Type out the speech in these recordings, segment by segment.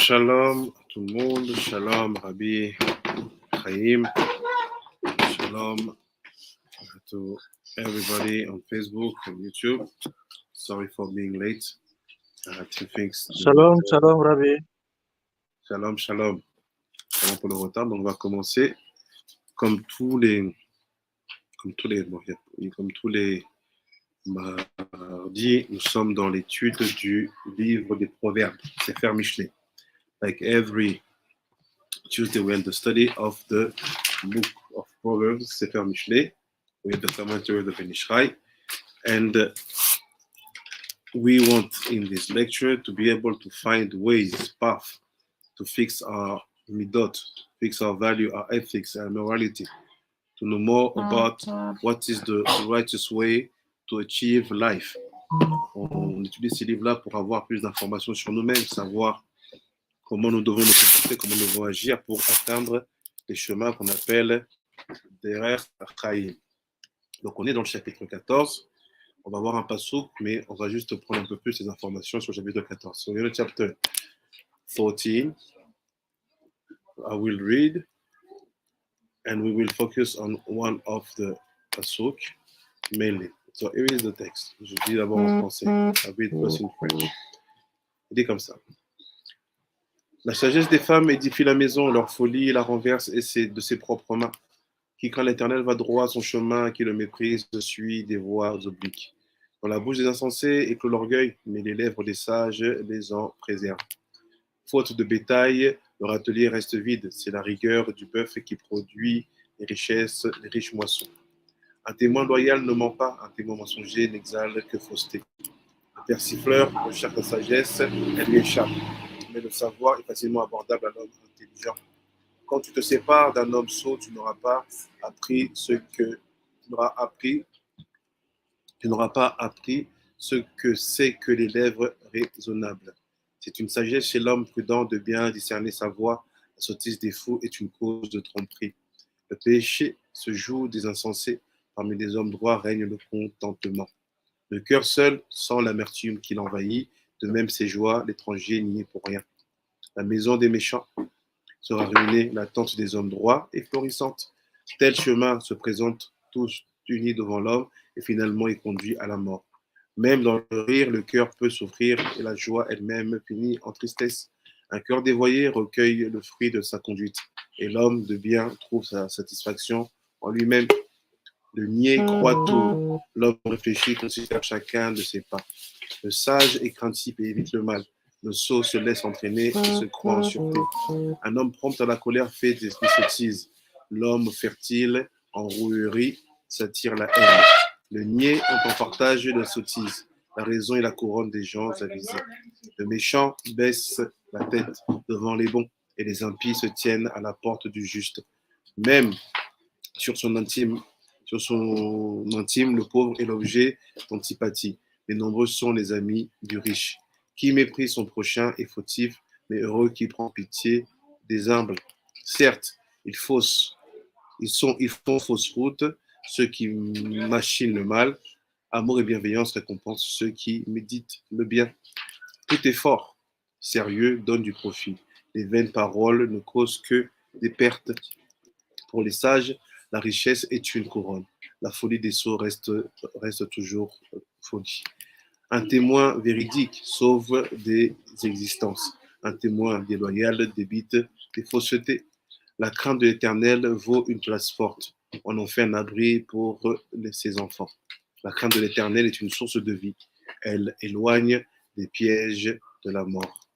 Shalom à tout le monde, shalom Rabbi Chaim, shalom to everybody on Facebook and YouTube. Sorry for being late. I had two things. Shalom, shalom Rabbi. Shalom, shalom. Pardon pour le retard, donc on va commencer comme tous les mardis, nous sommes dans l'étude du livre des Proverbes, Sefer Mishlei. Like every Tuesday, we're in the study of the book of Proverbs, Sefer Mishlei, with the commentary of the Benishai. And we want in this lecture to be able to find ways, paths, to fix our midot, fix our value, our ethics, our morality, to know more about what is the righteous way to achieve life. On utilise ces livres-là pour avoir plus d'informations sur nous-mêmes, savoir comment nous devons nous comporter, comment nous devons agir pour atteindre les chemins qu'on appelle Derer Chaim. Donc on est dans le chapitre 14, on va voir un passouk, mais on va juste prendre un peu plus les informations sur le chapitre 14. So in the chapter 14, I will read and we will focus on one of the pasuk mainly. So here is the text. Je dis d'abord en français. I read first in French. Il dit comme ça. La sagesse des femmes édifie la maison, leur folie la renverse et de ses propres mains. Qui craint l'Éternel va droit à son chemin, qui le méprise suit des voies obliques. Dans la bouche des insensés éclot l'orgueil, mais les lèvres des sages les en préservent. Faute de bétail, leur atelier reste vide. C'est la rigueur du bœuf qui produit les richesses, les riches moissons. Un témoin loyal ne ment pas, un témoin mensonger n'exhale que fausseté. Un persifleur recherche la sagesse, elle lui échappe. Mais le savoir est facilement abordable à l'homme intelligent. Quand tu te sépares d'un homme sot, tu n'auras pas appris ce que c'est que les lèvres raisonnables. C'est une sagesse chez l'homme prudent de bien discerner sa voie. La sottise des fous est une cause de tromperie. Le péché se joue des insensés. Parmi les hommes droits règne le contentement. Le cœur seul sent l'amertume qui l'envahit. De même ses joies, l'étranger n'y est pour rien. La maison des méchants sera ruinée, la tente des hommes droits est florissante. Tel chemin se présente tous unis devant l'homme et finalement il conduit à la mort. Même dans le rire, le cœur peut souffrir et la joie elle-même finit en tristesse. Un cœur dévoyé recueille le fruit de sa conduite et l'homme de bien trouve sa satisfaction en lui-même. Le niais croit tout. L'homme réfléchit, considère chacun de ses pas. Le sage est craintif et évite le mal. Le sot se laisse entraîner et se croit en sûreté. Un homme prompt à la colère fait des sottises. L'homme fertile en rouerie s'attire la haine. Le niais entend partage de la sottise. La raison est la couronne des gens avisés. Le méchant baisse la tête devant les bons et les impies se tiennent à la porte du juste. Même sur son intime, le pauvre est l'objet d'antipathie. Les nombreux sont les amis du riche. Qui méprise son prochain est fautif, mais heureux qui prend pitié des humbles. Certes, ils font fausse route, ceux qui machinent le mal. Amour et bienveillance récompensent ceux qui méditent le bien. Tout effort sérieux donne du profit. Les vaines paroles ne causent que des pertes. Pour les sages, la richesse est une couronne. La folie des sots reste toujours folie. Un témoin véridique sauve des existences. Un témoin déloyal débite des faussetés. La crainte de l'Éternel vaut une place forte. On en fait un abri pour ses enfants. La crainte de l'Éternel est une source de vie. Elle éloigne des pièges de la mort.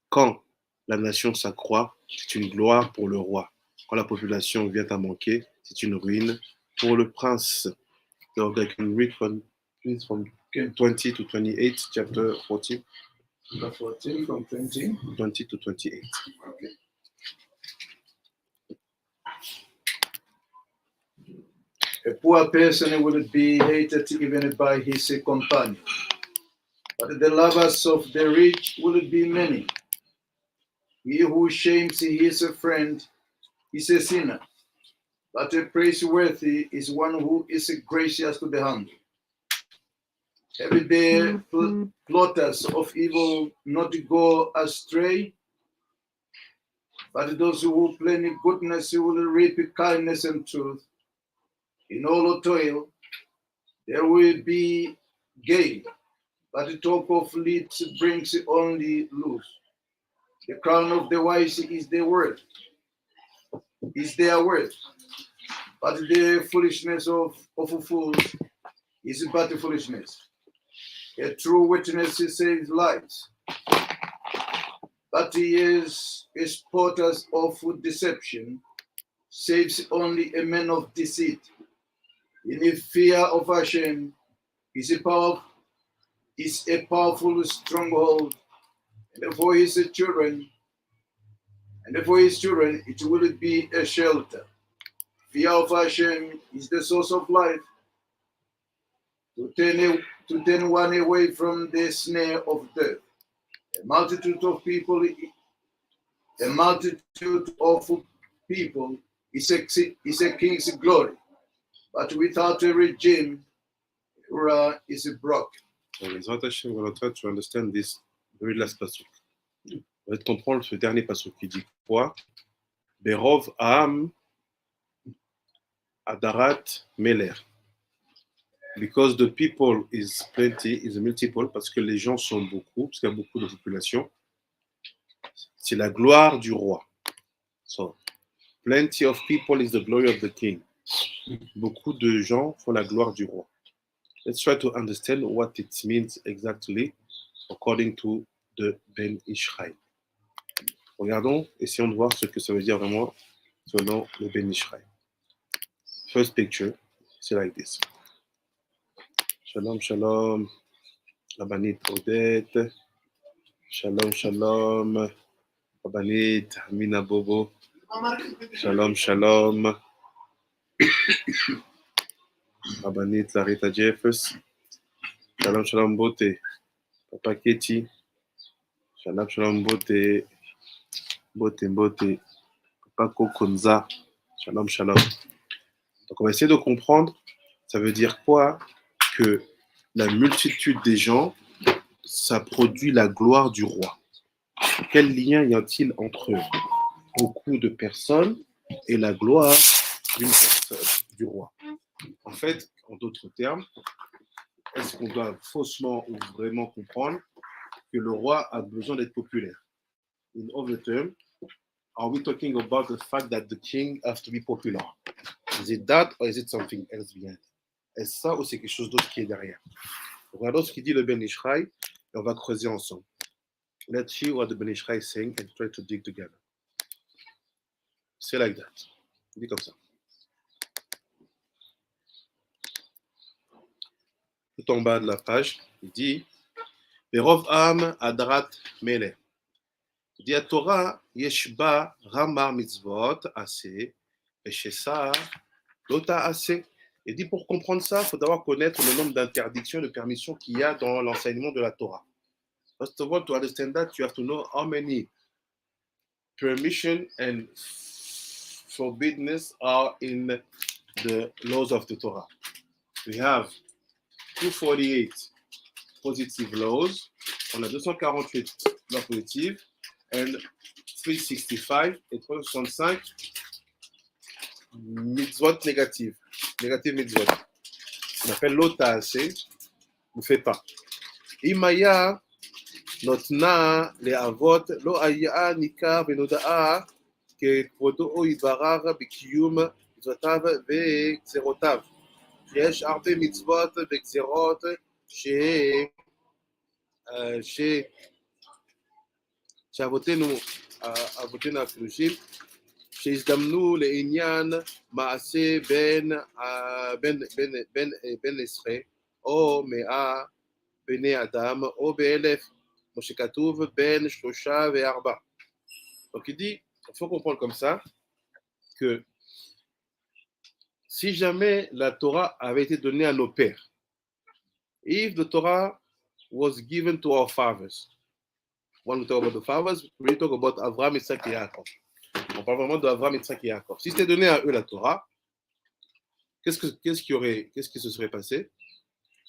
Quand la nation s'accroît, c'est une gloire pour le roi. Quand la population vient à manquer, c'est une ruine pour le prince. Donc, I can read from 20 to 28, chapter 14. 14 from 20? 20 to 28. Okay. A poor person will be hated even by his companion, but the lovers of the rich will be many. He who shames his friend is a sinner, but a praiseworthy is one who is gracious to the hungry. Every day plotters of evil not go astray, But those who plant goodness will reap kindness and truth. In all toil, there will be gain, but the talk of lips brings only loss. The crown of the wise is their word, but the foolishness of fools is but foolishness. A true witness saves lives, but he is a spotter of deception, saves only a man of deceit. In the fear of Hashem is a powerful stronghold, and for his children, it will be a shelter. Fear of Hashem is the source of life, to turn one away from the snare of death. A multitude of people is a king's glory, but without a regime, Ura is broken. Bezrat Hashem, we're going to try to understand this very last pasuk. On va comprendre ce dernier pasuk qui dit quoi? Berov Am Adarat Meler. Because the people is plenty, is a multiple, parce que les gens sont beaucoup, parce qu'il y a beaucoup de population. C'est la gloire du roi. So, plenty of people is the glory of the king. Beaucoup de gens font la gloire du roi. Let's try to understand what it means exactly according to the Ben Ishraï. Regardons, essayons de voir ce que ça veut dire vraiment selon le Ben Ishraï. First picture, c'est like this. Shalom, shalom, Rabbanit Odette. Shalom, shalom, Rabbanit Amina Bobo. Shalom, shalom, Rabbanit Larita Jeffers. Shalom, shalom, Bote, Papa Keti. Shalom, shalom, Bote, Papa Kokonza. Shalom, shalom. Donc, on va essayer de comprendre, ça veut dire quoi que la multitude des gens, ça produit la gloire du roi. Quel lien y a-t-il entre beaucoup de personnes et la gloire d'une personne, du roi? En fait, en d'autres termes, est-ce qu'on doit faussement ou vraiment comprendre que le roi a besoin d'être populaire? In other terms, are we talking about the fact that the king has to be popular? Is it that or is it something else behind? Est-ce ça ou c'est quelque chose d'autre qui est derrière? Regardons ce qu'il dit le Ben Ishraï et on va creuser ensemble. Let's see what the Ben Ishraï is saying and try to dig together. C'est like that. Il dit comme ça. Tout en bas de la page, il dit Berov Am Adrat Mele. Il dit à Torah, Yeshba Ramar Mitzvot Ase, Eshesa Lota Ase. Il dit pour comprendre ça, il faut d'abord connaître le nombre d'interdictions et de permissions qu'il y a dans l'enseignement de la Torah. First of all, to understand that, you have to know how many permission and forbiddenness are in the laws of the Torah. We have 248 positive laws, on a 248 lois positives, and 365 et 365 mitzvot négatives. Négative mitzvot. On appelle l'otase, ne fait pas. Imaya notna le avot lo aya nika benodaa ke kvodo o ibarar bikiyum mitzvotav ve'gzerotav. יש הרבה מצוות וגזירות שאבותינו הקדושים שהזדמנו לעניין מעשה בין עשרה או 100 בני אדם או ב1,000 כמו שכתוב בין 3 ו4. Donc il dit, il faut comprendre comme ça que si jamais la Torah avait été donnée à nos pères, if the Torah was given to our fathers, when we talk about the fathers, we talk about Avraham, Isaac et Jacob. On parle vraiment d'Avraham, Isaac et Jacob. Si c'était donné à eux la Torah, qu'est-ce qui se serait passé?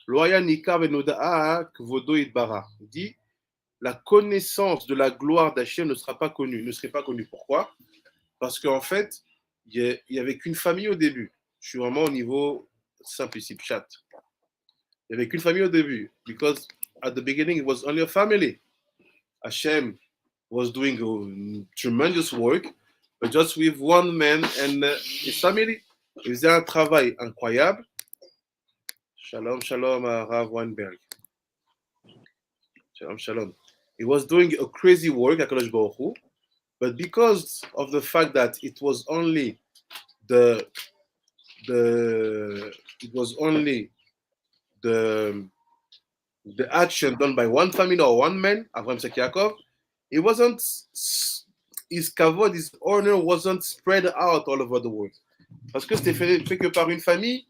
Loya nika venodaa kvodo idbara. Il dit, la connaissance de la gloire d'Hachem ne serait pas connue. Pourquoi? Parce qu'en fait, il n'y avait qu'une famille au début. Je suis vraiment au niveau simple ici, chat. Il n'y avait qu'une famille au début. Because at the beginning, it was only a family. Hashem was doing a tremendous work, but just with one man and his family. Il faisait un travail incroyable. Shalom, shalom à Rav Weinberg. Shalom, shalom. He was doing a crazy work, HaKadosh Baruch Hu, but because of the fact that it was only the action done by one family or one man, Avraham Yitzhak Yaakov, it wasn't, his kavod, his honor wasn't spread out all over the world. Parce que c'était fait que par une famille,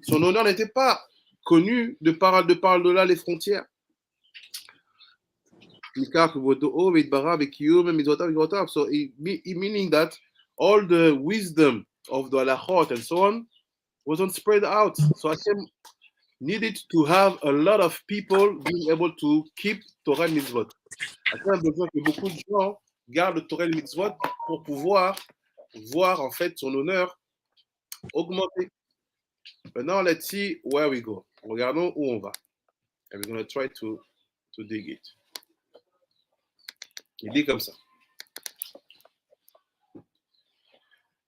son honneur n'était pas connu de par delà les frontières. So meaning that all the wisdom of the halachot and so on wasn't spread out. So Hashem needed to have a lot of people being able to keep Torah and mitzvot. Hashem a besoin que beaucoup de gens gardent Torah et mitzvot pour pouvoir voir en fait son honneur augmenter. Maintenant, let's see where we go. Regardons où on va. And we're going to try to dig it. Il dit comme ça.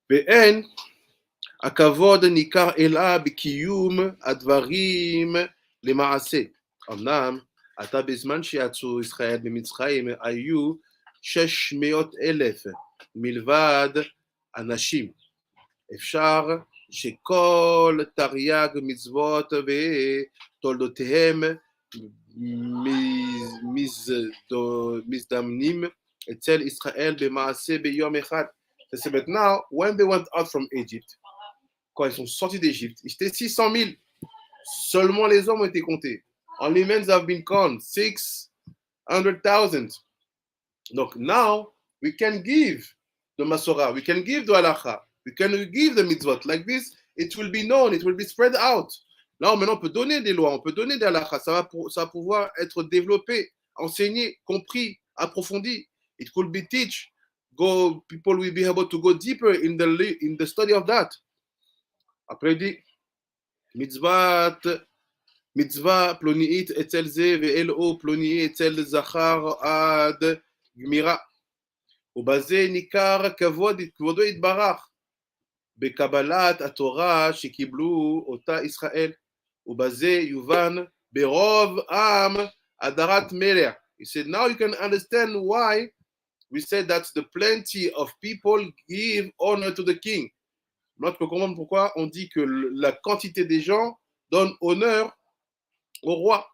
ואין הכבוד ניכר אלא בקיום הדברים למעשה. אמנם עתה בזמן שיצאו ישראל ממצרים היו 600,000 מלבד אנשים. אפשר שכל תרי"ג מצוות ותולדותיהם מזדמנים אצל ישראל במעשה ביום אחד. C'est maintenant, when they went out from Egypt, quand ils sont sortis d'Égypte, ils étaient 600 000. Seulement les hommes ont été comptés. Only men have been counted, 600,000. Donc now, we can give the Masorah, we can give the Halacha, we can give the mitzvot. Like this, it will be known, it will be spread out. Là, maintenant, on peut donner des lois, on peut donner des Halacha, ça va pouvoir être développé, enseigné, compris, approfondi. It could be teach. People will be able to go deeper in the study of that. Après, il dit, mitzvah ploniit etzel ze ve'elo ploni etzel zachar ad gmira. ובזה ניכר כבודו יתברך בקבלת התורה שקיבלו אותה ישראל, ובזה יובן ברוב עם הדרת מלך. He said, now you can understand why we said that the plenty of people give honor to the king. Moi, tu peux comprendre pourquoi on dit que la quantité des gens donne honneur au roi.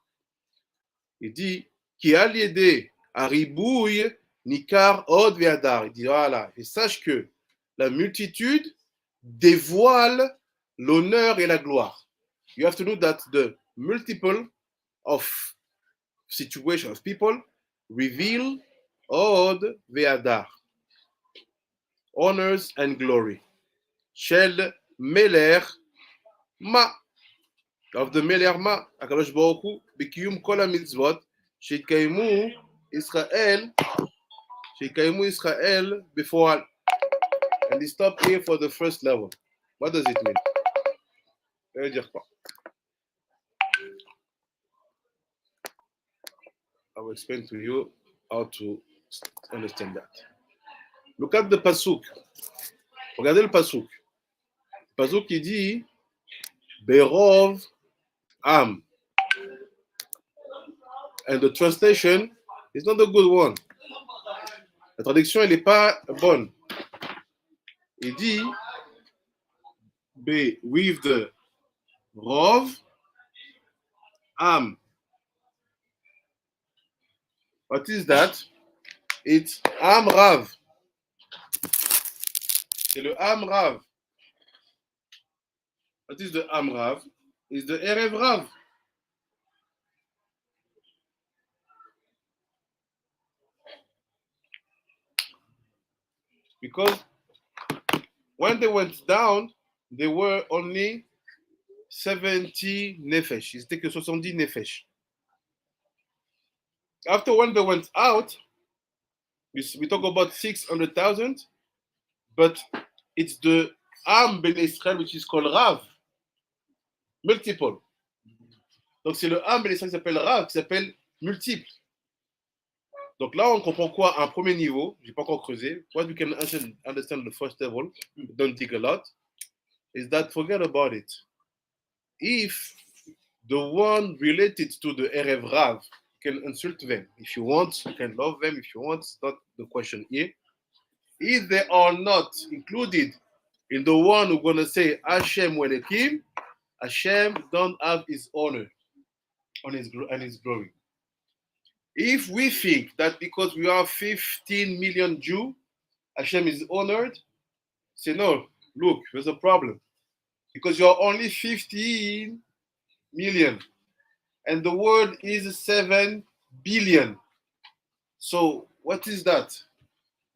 Il dit, qui a l'idée à ribouille nikar od ve'adar. Il dit, voilà, et sache que la multitude dévoile l'honneur et la gloire. You have to know that the multiple of situation of people reveal od ve'adar, honors and glory. Shel meler ma, of the meler ma, HaKadosh Baruch Hu, b'kiyum kol hamitzvot, shekaymu Israel בפועל. And he stopped here for the first level. What does it mean? Ça veut dire quoi? I will explain to you how to understand that. Look at the pasuk. Regardez le pasuk. Le pasuk qui dit Berov Am. And the translation is not a good one. La traduction, elle n'est pas bonne. Il dit with the Rov Am. What is that? It's Am Rav. C'est le Am Rav. What is the Am Rav? It's the Erev Rav. Because when they went down, they were only 70 nefesh. Ils étaient que 70 nefesh. After when they went out, we talk about 600,000, but it's the Am Ben Israël which is called Rav, multiple. Donc c'est le Am Ben Israël qui s'appelle Rav, qui s'appelle multiple. Donc là, on comprend quoi à un premier niveau, je n'ai pas encore creusé. What we can understand the first level, don't dig a lot, is that forget about it. If the one related to the Erev Rav can insult them, if you want, you can love them, if you want, it's not the question here. If they are not included in the one who's going to say Hashem when it came, Hashem don't have his honor on his glory. If we think that because we are 15 million Jews, Hashem is honored, say no, look, there's a problem. Because you're only 15 million and the world is 7 billion. So what is that?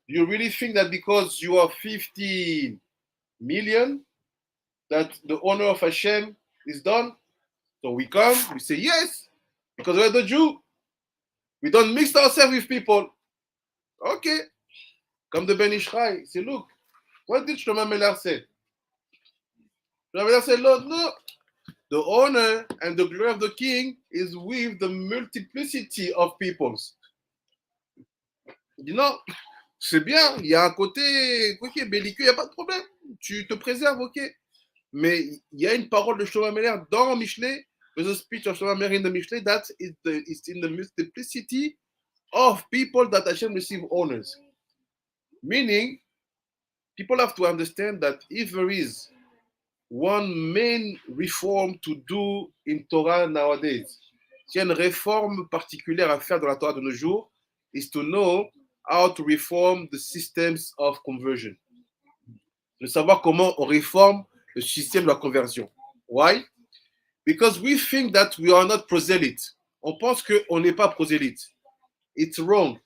You really think that because you are 15 million, that the honor of Hashem is done? So we come, we say yes, because we're the Jew. We don't mix ourselves with people. Okay. Come the Ben Ishchai, say, look, what did Shlomo Melech say? Shlomo Melech said, Lord, no. The honor and the glory of the king is with the multiplicity of peoples. Il dit non, c'est bien, il y a un côté ok, belliqueux, il n'y a pas de problème. Tu te préserves, ok. Mais il y a une parole de Shlomo Melech dans Mishlei, there's a speech of Shlomo Melech in the Mishlei, that is in the multiplicity of people that Hashem receive honors. Meaning, people have to understand that if there is one main reform to do in Torah nowadays, s'il y a une réforme particulière à faire dans la Torah de nos jours, is to know how to reform the systems of conversion. De savoir comment on réforme le système de la conversion. Why? Because we think that we are not proselyte. On pense qu'on n'est pas prosélyte. It's wrong.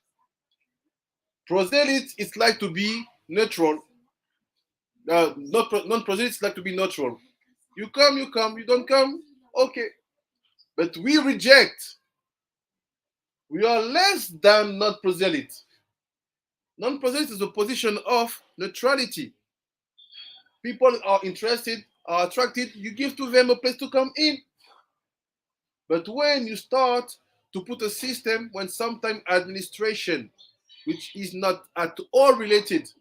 Proselyte is like to be neutral. Non-proselyte is like to be neutral. You come, you don't come, okay. But we reject. We are less than non-proselyte. Non-proselyte is a position of neutrality. People are interested, are attracted, you give to them a place to come in. But when you start to put a system, when sometimes administration, which is not at all related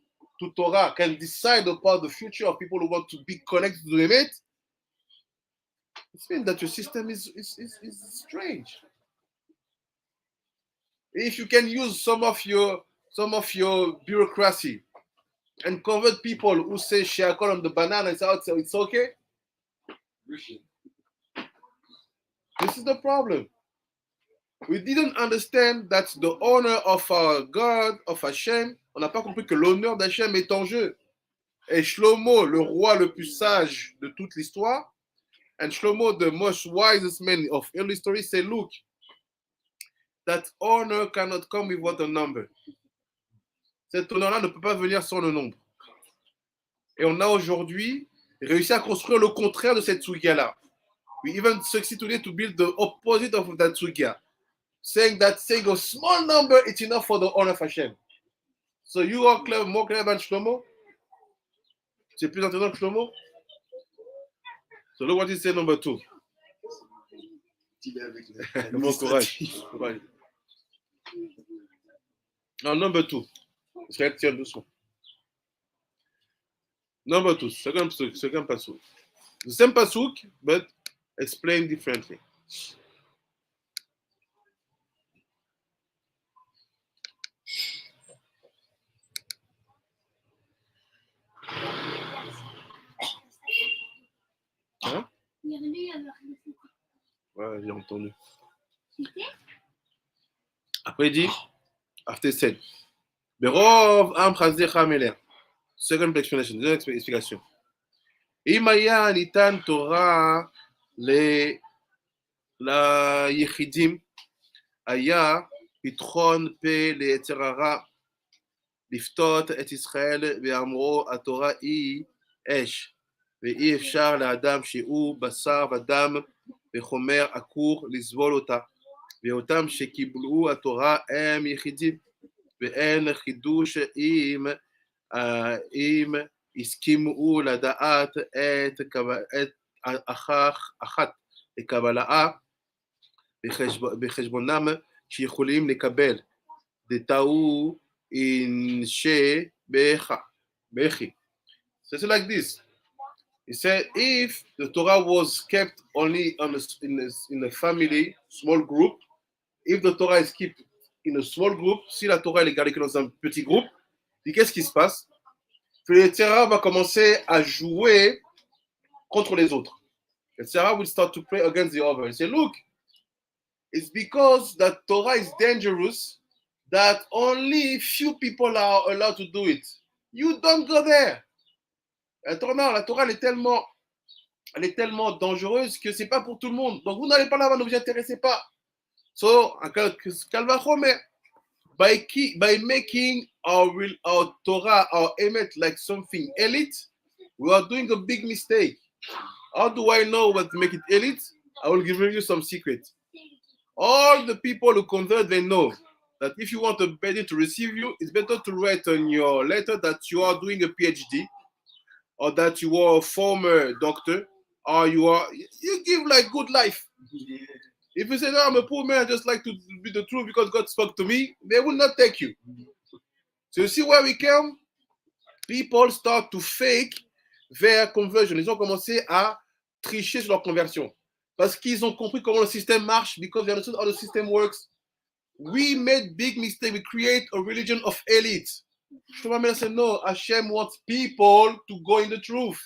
to Torah, can decide about the future of people who want to be connected to the Emet, it means that your system is strange. If you can use some of your bureaucracy and convert people who say she'akol on the banana, it's okay. This is the problem. We didn't understand that the honor of our God, of Hashem, on n'a pas compris que l'honneur d'Hashem est en jeu. Et Shlomo, le roi le plus sage de toute l'histoire, and Shlomo, the most wisest man of early history, say, look, that honor cannot come without a number. Cet honneur-là ne peut pas venir sans le nombre. Et on a aujourd'hui réussi à construire le contraire de cette sugya-là. We even succeed today to build the opposite of that sugya. Saying a small number is enough for the honor of Hashem. So you are clever, more clever than Shlomo? Tu es plus intelligent que Shlomo? So look what he said, number 2. Bon courage. No, number 2. Tiens doucement. Number 2, second pasuk. The same pasuk, but explained differently. Hein? Ouais, j'ai entendu. Après il dit, after said, Berov am chazdecha melech. Second explanation, deuxième explication. אם היה ניתן תורה ליחידים, היה פתחון פה ליצר הרע, לפתות את ישראל ואמרו התורה היא אש, ואי אפשר לאדם שהוא בשר ודם וחומר עקור לסבול אותה. ואותם שקיבלו התורה הם יחידים, ואין חידוש אם הסכימו לדעת את אחת לקבלה בחשבונם שיכולים לקבל דתאו אינשי בכי. So it's like this. He said, if the Torah was kept only in a family, small group, if the Torah is kept in a small group, si la Torah est gardée que dans un petit groupe, puis qu'est-ce qui se passe? Le Torah va commencer à jouer contre les autres. The Torah will start to play against the other. He said, look, it's because that Torah is dangerous that only few people are allowed to do it. You don't go there. La Torah elle est tellement dangereuse que c'est pas pour tout le monde. Donc vous n'allez pas là-bas, ne vous intéressez pas. So, by making our Torah, our Emet like something elite, we are doing a big mistake. How do I know what to make it elite? I will give you some secret. All the people who convert, they know that if you want a better to receive you, it's better to write on your letter that you are doing a PhD, or that you are a former doctor, or you give like good life. Yeah. If you say, no, I'm a poor man, I just like to be the truth because God spoke to me, they will not take you. So you see where we come? People start to fake their conversion. Ils ont commencé à tricher sur leur conversion. Parce qu'ils ont compris comment le système marche, because they understood how the system works. We made big mistake. We create a religion of elite. Shlomo said, no, Hashem wants people to go in the truth.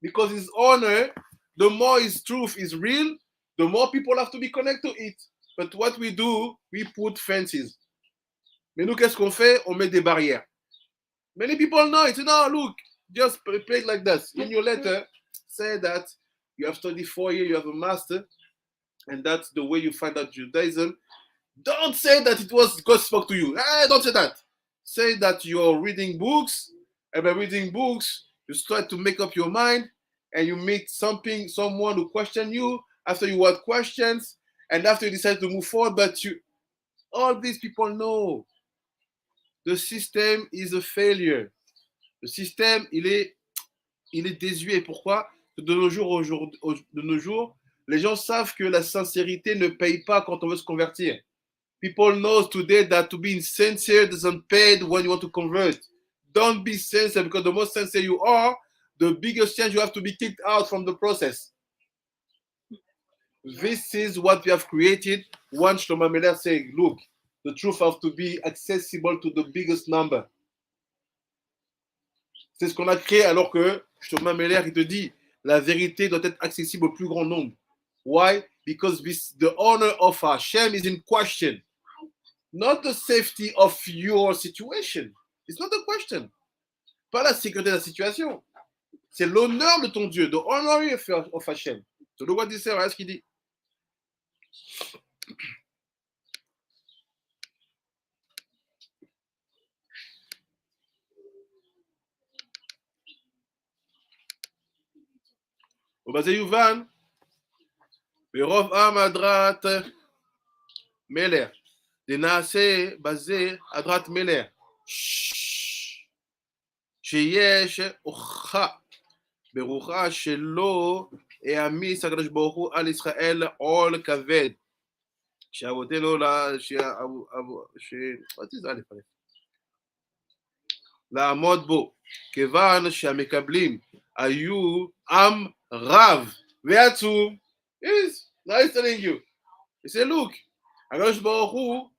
Because his honor, the more his truth is real, the more people have to be connected to it. But what we do, we put fences. Mais nous, qu'est-ce qu'on fait? On met des barrières. Many people know it. No, look, just play it like this. In your letter, say that you have studied 4 years, you have a master, and that's the way you find out Judaism. Don't say that it was God spoke to you. Don't say that. Say that you're reading books, and by reading books, you start to make up your mind, and you meet someone who question you. After you had questions, and after you decide to move forward, but all these people know the system is a failure. Le système, il est désuet. Pourquoi? De nos jours, les gens savent que la sincérité ne paye pas quand on veut se convertir. People know today that to be sincere doesn't pay when you want to convert. Don't be sincere, because the more sincere you are, the biggest chance you have to be kicked out from the process. This is what we have created. One Shlomo HaMelech saying, look, the truth has to be accessible to the biggest number. C'est ce qu'on a créé, alors que Shlomo HaMelech, il te dit, la vérité doit être accessible au plus grand nombre. Why? Because the honor of Hashem is in question. Not the safety of your situation. It's not a question. Pas la sécurité de la situation. C'est l'honneur de ton Dieu, the honor of Hashem. So look what he says, voilà ce qu'il dit. ובזה יובן, ברוב עם הדרת מלך, דנעשה בזה הדרת מלך, שיש הוכחה ברוחה שלא העמיס הקדוש ברוך הוא על ישראל עול כבד, שאבותינו לעמוד בו, כיוון שהמקבלים היו עם רב ועצום. Yes, now he's telling you. He said, look, הקדוש ברוך הוא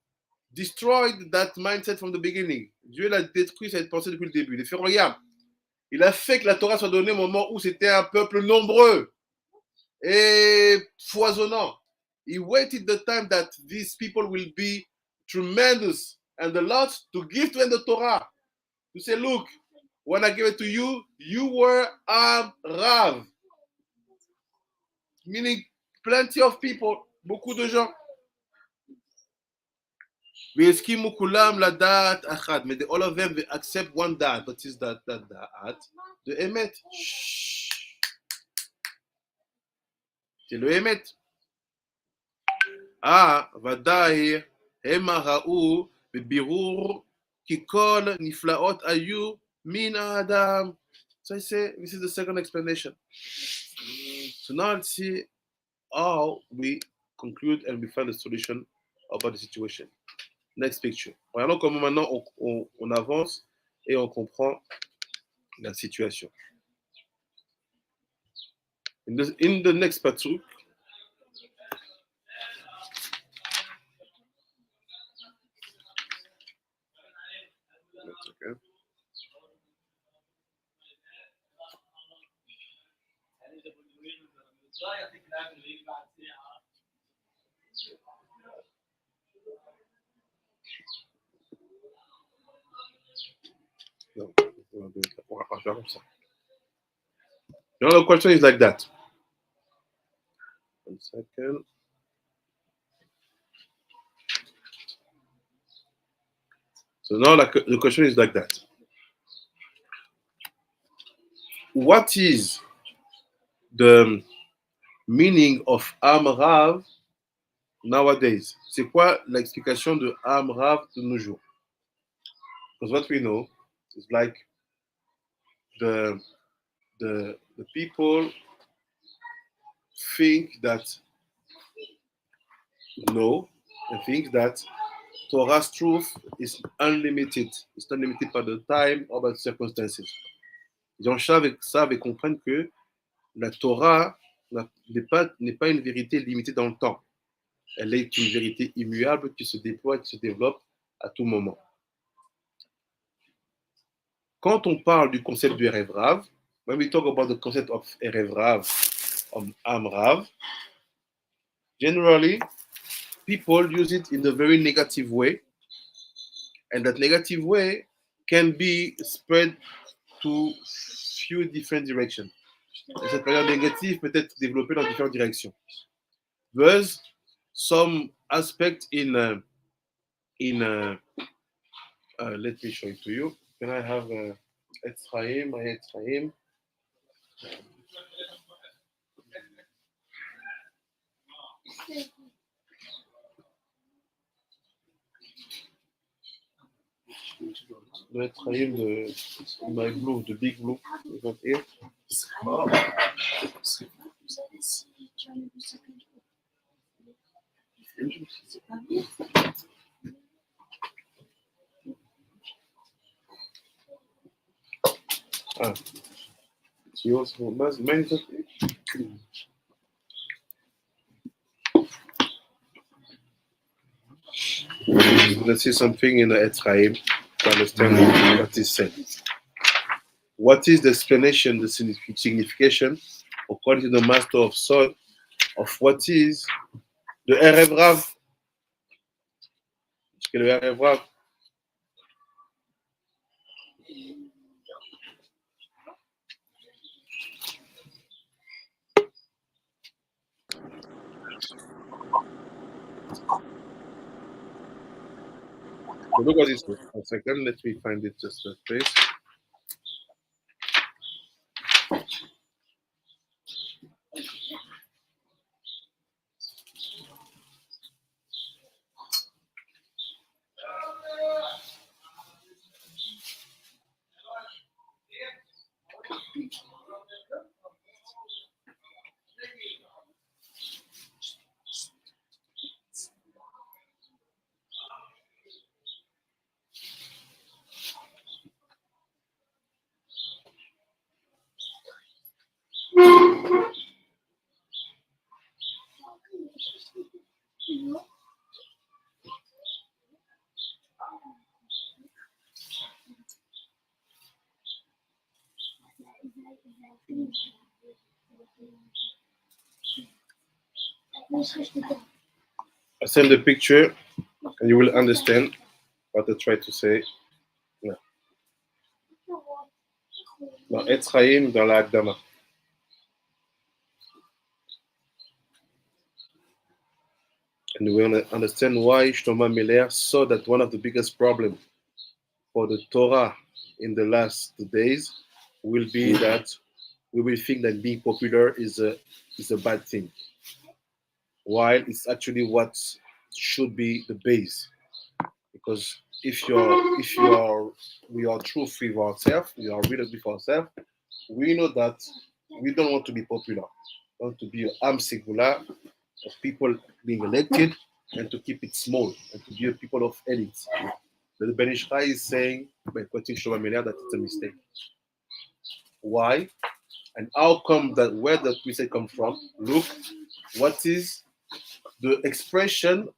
destroyed that mindset from the beginning. Dieu l'a détruit cette pensée depuis le début. Il a fait, regarde, il a fait que la Torah soit donnée au moment où c'était un peuple nombreux et foisonnant. He waited the time that these people will be tremendous and the lot to give to them the Torah. To say, look, when I gave it to you, you were a Rav. Meaning plenty of people, beaucoup de gens. והסכימו כולם לדעת אחת, but all of them accept one da'at. What is that da'at? The emet. C'est le emet. ודאי המה ראו בבירור כי כל נפלאות היו מן האדם. So I say, this is the second explanation. So now let's see how we conclude and we find a solution about the situation. Next picture. Regardons comment maintenant on avance et on comprend la situation. In the next pasuk, okay. No, the question is like that. 1 second. So now the question is like that. What is the meaning of Amrav nowadays? C'est quoi l'explication de Amrav de nos jours? Because what we know is like the people think that no, and think that Torah's truth is unlimited. It's not limited by the time or by the circumstances. Les gens savent et comprennent que la Torah n'est pas une vérité limitée dans le temps. Elle est une vérité immuable qui se déploie, qui se développe à tout moment. Quand on parle du concept du Erev Rav, when we talk about the concept of Erev Rav, of Amrav, generally, people use it in a very negative way, and that negative way can be spread to few different directions. Et cette manière négative peut être développée dans différentes directions. There's some aspect in let me show it to you. Can I have Etzraim? Etzraim. The Etzraim, my blue, the big blue, is not here. Oh. Ah. It's yours. Mine is not here. Let's see something in the Etzraim to understand what is said. What is the explanation, the signification, according to the master of Sod, of what is the Erev Rav? Qu'est-ce que le Erev Rav? So look at this. 1 second, let me find it just that place. I send the picture and you will understand what I try to say. Yeah. Dans Etzraim, dans la Hakdama. And we will understand why Shlomo Miller saw that one of the biggest problems for the Torah in the last days will be that we will think that being popular is a bad thing. while it's actually what should be the base. Because if we are truth with ourselves, we are real with ourselves, we know that we don't want to be popular. We want to be an arm singular of people being elected and to keep it small and to be a people of elite. But the Ben Ishai is saying, that it's a mistake. Why? And how come that where that mistake come from? Look, what is the expression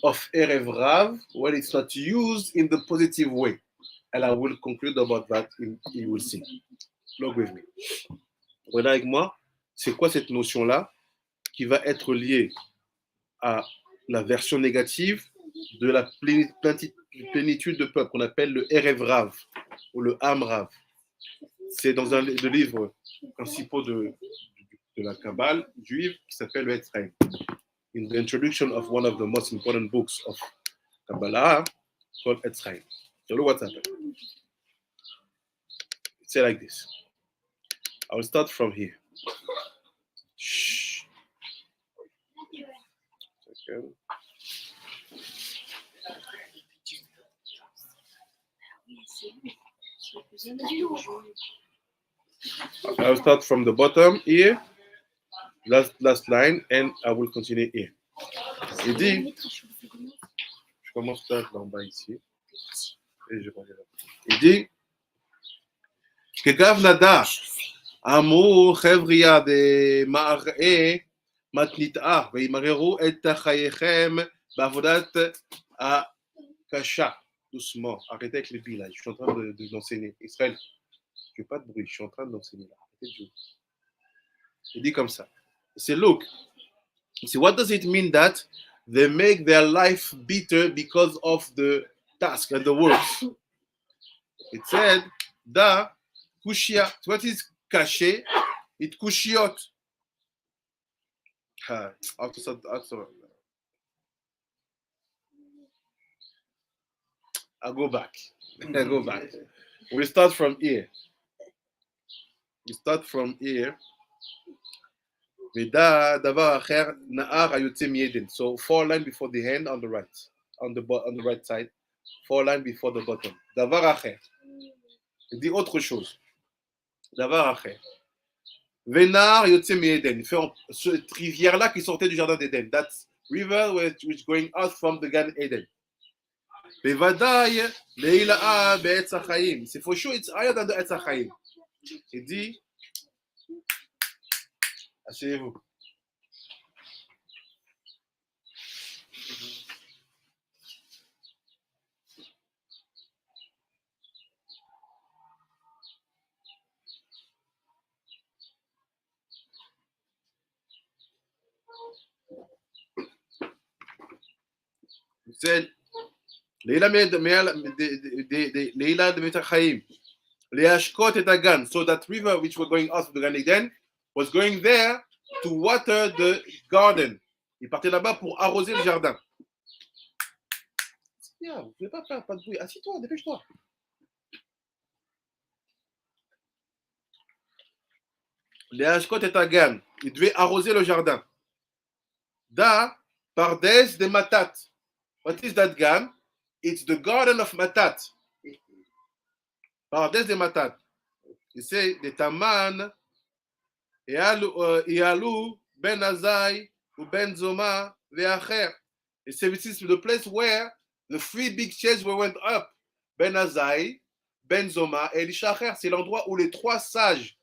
of Erev Rav when it's not used in the positive way? And I will conclude about that, you will see. Log with me. Regardez avec moi, c'est quoi cette notion-là qui va être liée à la version négative de la plénitude de peuple qu'on appelle le Erev Rav ou le Am Rav. C'est dans un des livres principaux de la Kabbale juive qui s'appelle le Etzraim. In the introduction of one of the most important books of Kabbalah called Etzraim. So look what's happened. It's like this. I will start from here. Shh. Okay. I will start from the bottom here, last line, and I will continue here. Il dit, je commence par d'en bas ici, et je reviens là. Il dit, כגב נדע, אמרו חבריה דמראה מתניתאה, וימררו את חייכם בעבודת הקשה. Doucement, arrêtez avec les billes là, je suis en train de l'enseigner. Israël, je ne veux pas de bruit, je suis en train de l'enseigner là. Arrêtez de jouer. Il dit comme ça. C'est look. See, what does it mean that they make their life bitter because of the task and the work? It said, da kushia. What is caché? It kushiot. I'll go back. I'll go back. We start from here. We start from here. So 4 lines before the hand on the right, on the right side, 4 lines before the bottom. Davar acher. Il dit autre chose. Davar acher. Venar yotze mi'Eden. Cette rivière-là qui sortait du jardin d'Éden. That river which going out from the Gan Eden. Bevadai leila be'etz ha'chaim. C'est for sure it's higher than the etz ha'chaim. Il dit, asseyez-vous. C'est Leila de Metachaim. Leashkot et Agan. So that river which was going out of the Gan Eden was going there to water the garden. Il partait là-bas pour arroser le jardin. Bien, vous ne pouvez pas faire pas de bruit. Assis-toi, dépêche-toi. Leashkot et Agan. Il devait arroser le jardin. Da Pardes de Matat. What is that Gan? It's the garden of Matat. Pardes de Matat. You say the Taman, Ialu, Ben Azai, Ben Zoma, Ve'acher. You say this is the place where the 3 big chairs went up. Ben Azai, Ben Zoma et Elishacher. C'est l'endroit où les 3 sages,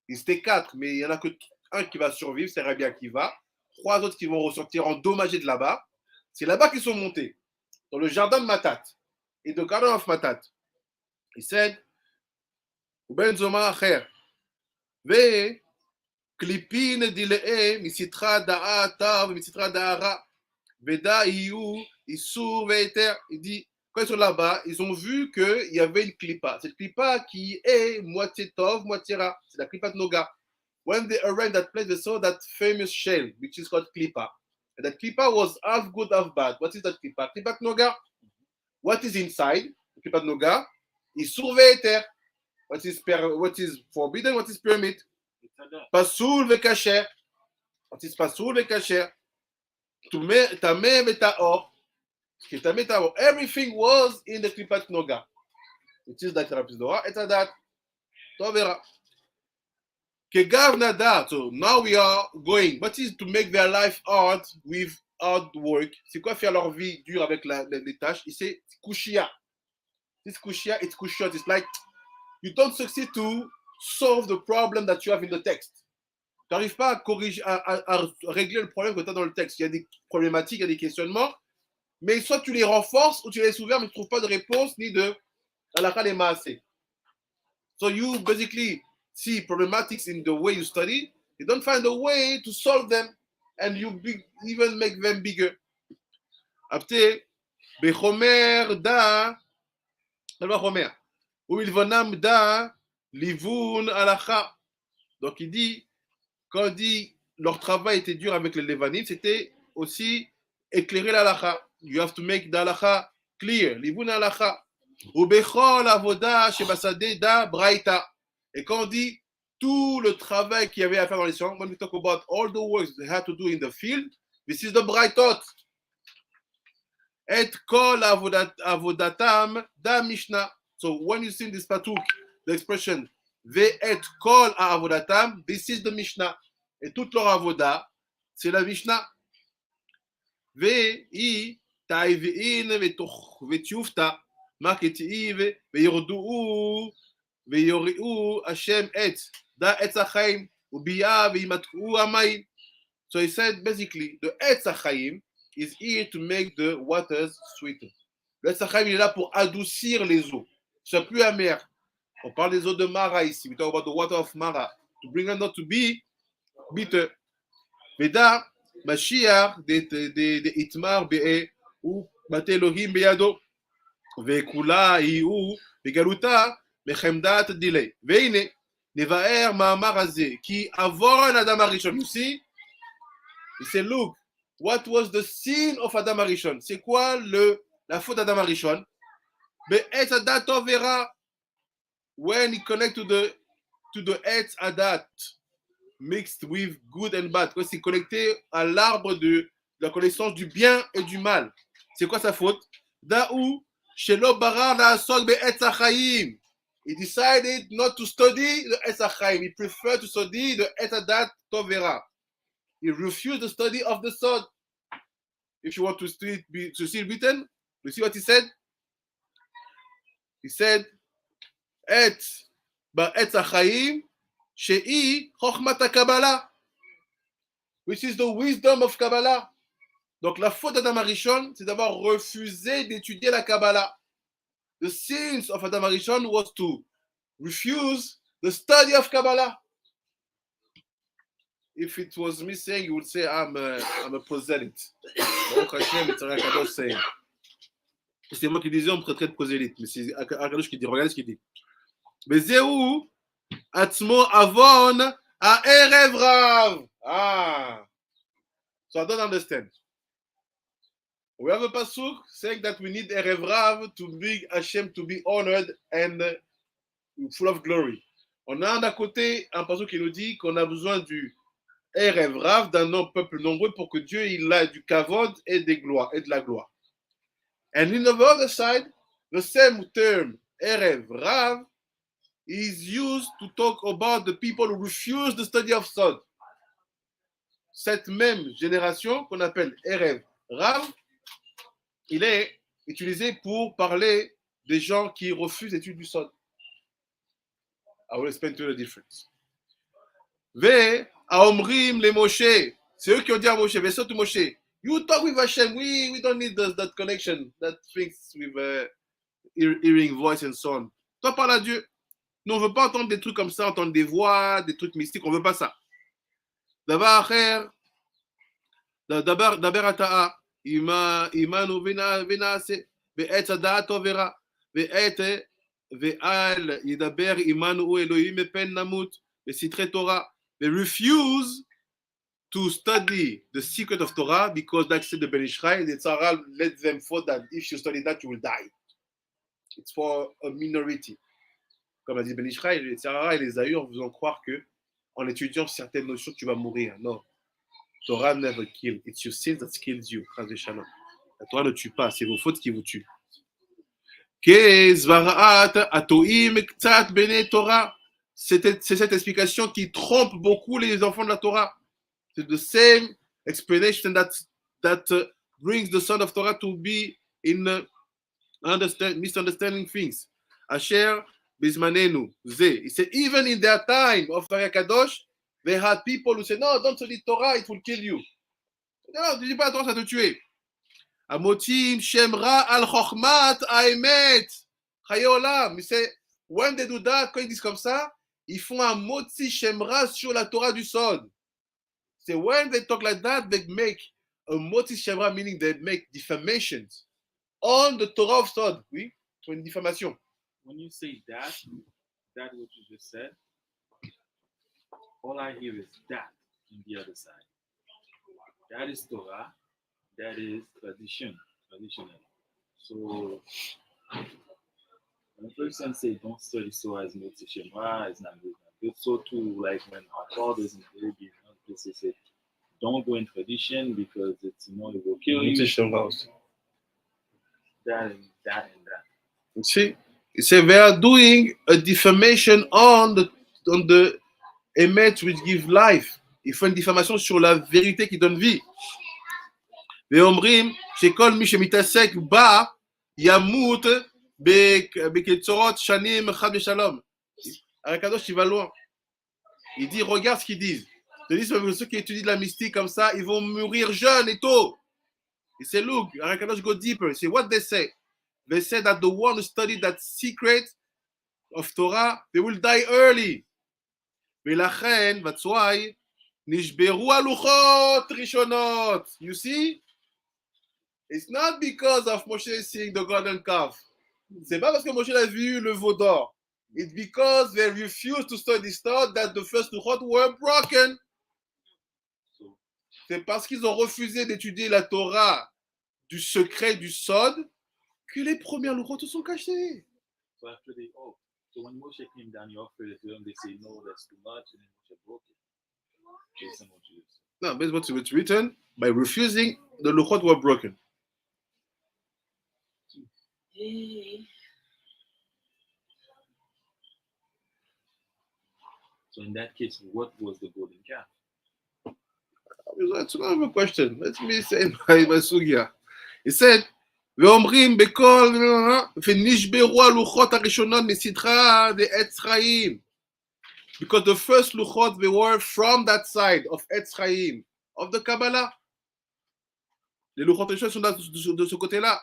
ils étaient 4, mais il n'y en a que un qui va survivre, c'est Rabbi Akiva. 3 autres qui vont ressortir endommagés de là-bas. C'est là-bas qu'ils sont montés. Dans le jardin de Matat, in the garden of Matat. He said, Ben Zoma Acher, Ve Klipin Dilee, Misitra Da'a Tav, Misitra Da'ara, Veda Iyu, Issur Ve'eter. Il dit, quand ils sont là-bas, ils ont vu qu'il y avait une clipa. Cette clipa qui est moitié Tov, moitié Ra. C'est la clipa de Noga. When they arrived at that place, they saw that famous shell, which is called clipa. And that klipa was half good, half bad. What is that klipa? Klipa noga. What is inside? Klipa noga is surveiter. What is forbidden? What is permitted? Pasul ve kasher. What is pasul ve kasher? Tameh Metaor. Everything was in the Klipat Noga. It is that Rapidora, et that Tovera. Kegav Nada. So now we are going. What is to make their life hard with hard work? C'est quoi faire leur vie dure avec les tâches? C'est Kushia. This Kushia, it's Kushot. It's like you don't succeed to solve the problem that you have in the text. Tu n'arrives pas à corriger, à régler le problème que tu as dans le texte. Il y a des problématiques, il y a des questionnements, mais soit tu les renforces ou tu les laisses ouverts, mais tu ne trouves pas de réponse ni de halakha les maaseh. So you basically see problematics in the way you study. You don't find a way to solve them, and you even make them bigger. Après, bechomer da, alors chomer, ou il vonam da livun halakha. Donc il dit, quand il dit leur travail était dur avec les Lévanim, c'était aussi éclairer l'halakha. You have to make the halakha clear. Livun halakha. Ubechol avoda shebasade da braita. Et quand on dit tout le travail qu'il y avait à faire dans les champs, when we talk about all the work they had to do in the field, this is the braitot. Et kol avodatam da mishnah. So when you see this patuk, the expression ve'et kol avodatam, this is the mishnah. Et toute leur avoda, c'est la mishnah. Ve'i ta'ive'in ve'tiufta maketi'ive ve'yordu'u ve'yori'u Hashem et da etz ha'chaim ubiya ve'imatku'u hamayim. So he said basically the etz ha'chaim is here to make the waters sweeter. Le etz ha'chaim il est là pour adoucir les eaux. C'est plus amer. On parle des eaux de Mara ici. We talk about the water of Mara to bring them not to be bitter. Veda Mashiach de Itmar be'e ou bate Elohim beyado ve'kula hiu ve'galuta mechemdat delay. Ve'ine nevaer ma'amar hazeh ki avon Adam harishon. You see? He said, look, what was the sin of Adam harishon? C'est quoi la faute d'Adam harishon? Be'etz hadat tovera. When he connect to the etz hadat mixed with good and bad, quand c'est connecté à l'arbre de la connaissance du bien et du mal. C'est quoi sa faute? Da'u shelo bara la'asok be'etz ha'chaim. He decided not to study the etz ha'chaim. He preferred to study the etz hadat tovera. He refused the study of the sword. If you want to see it written, you see what he said? He said, Et ba'etz ha'chaim she'i chokhmat ha'kabbalah, which is the wisdom of Kabbalah. Donc la faute d'Adam harishon, c'est d'avoir refusé d'étudier la Kabbalah. The sins of Adam harishon was to refuse the study of Kabbalah. If it was me saying, you would say I'm a prosélyte. Baruch Hashem, it's Akadosh saying. C'est moi qui disais, on me traiterait de prosélyte, mais c'est Akadosh qui dit. Regardez ce qu'il dit. Mais Zéhou Atzmo avon a erev rav. So I don't understand. We have a pasuk saying that we need erev rav to bring Hashem to be honored and full of glory. On a d'un côté un pasuk qui nous dit qu'on a besoin du erev rav, d'un peuple nombreux pour que Dieu il a du kavod et de la gloire. And in the other side, the same term erev rav is used to talk about the people who refuse the study of Sod. Cette même génération qu'on appelle Erev Rav, il est utilisé pour parler des gens qui refusent l'étude du Sod. I will explain to you the difference. Ve Aomrim le Moshe, c'est eux qui ont dit à Moshe, Veso to Moshe, you talk with Hashem, we don't need that connection, that things with hearing voice and so on. Toi parle à Dieu. Nous, on ne veut pas entendre des trucs comme ça, entendre des voix, des trucs mystiques, on ne veut pas ça. D'abord, ata'a, imanu vinase, ve'etz hadat tovera, ve'al yidaber imanu Elohim epen namut, ve'sitre Torah. They refuse to study the secret of Torah because that's the Ben Ishrai. The Tzara let them for that if you study that, you will die. It's for a minority. Comme a dit Ben Ishraï, les Tzara et les Zahur vous en croire que en étudiant certaines notions, tu vas mourir. Non. Torah never kills. It's your sins that kills you. La Torah ne tue pas, c'est vos fautes qui vous tuent. C'est cette explication qui trompe beaucoup les enfants de la Torah. C'est the same explanation that brings the son of Torah to be in misunderstanding things. Asher bismanenu ze. He said even in their time of Torah Kadosh, they had people who said, no, don't study Torah, it will kill you. Non, ne dis pas la Torah, ça te tuer. Amotim shemra al chokhmat haemet. Chaye olam. He said, when they do that, quand ils disent comme ça, ils font un moti shemra sur la Torah du Sod. So when they talk like that, they make a moti shemra, meaning they make defamations on the Torah of Sod. Oui, c'est une diffamation. When you say that what you just said, all I hear is that on the other side. That is Torah, that is traditional. So when a person say don't study Torah as moti shemra, it's not good. So too, like when our fathers in the Arabian places say, don't go in tradition because it's, it will kill you. That and that. You see, he said they are doing a defamation on the emet which give life. Ils font une diffamation sur la vérité qui donne vie. ואומרים שכל מי שמתעסק בה ימות בקצורות שנים חד ושלום. Arakadosh, il va loin. Il dit, regarde ce qu'ils disent. Ils disent que ceux qui étudient la mystique comme ça, ils vont mourir jeunes et tôt. He said, look, Arakadosh go deeper. See what they say. They say that the one who studied that secret of Torah, they will die early. ולכן, that's why, נשברו הלוחות ראשונות. You see? It's not because of Moshe seeing the golden calf. C'est pas parce que Moshe a vu le veau d'or. It's because they refused to study Torah that the first luchot were broken. C'est parce qu'ils ont refusé d'étudier la Torah du secret du Sod que les premières luchot se sont cachées. So after so when Moshe came down, he offered it to them. They say no, that's too much, and then Moshe broke it. Based on what you said. No, based on what's written, by refusing, the luchot were broken. So in that case, what was the golden calf? That's another question. Let me say my sugya. He said, ואומרים בכל, ונשברו הלוחות הראשונות מסדרה דעץ חיים. Because the first luchot, they were from that side of Etz Chaim, of the Kabbalah. Les luchot ראשונות sont de ce côté-là.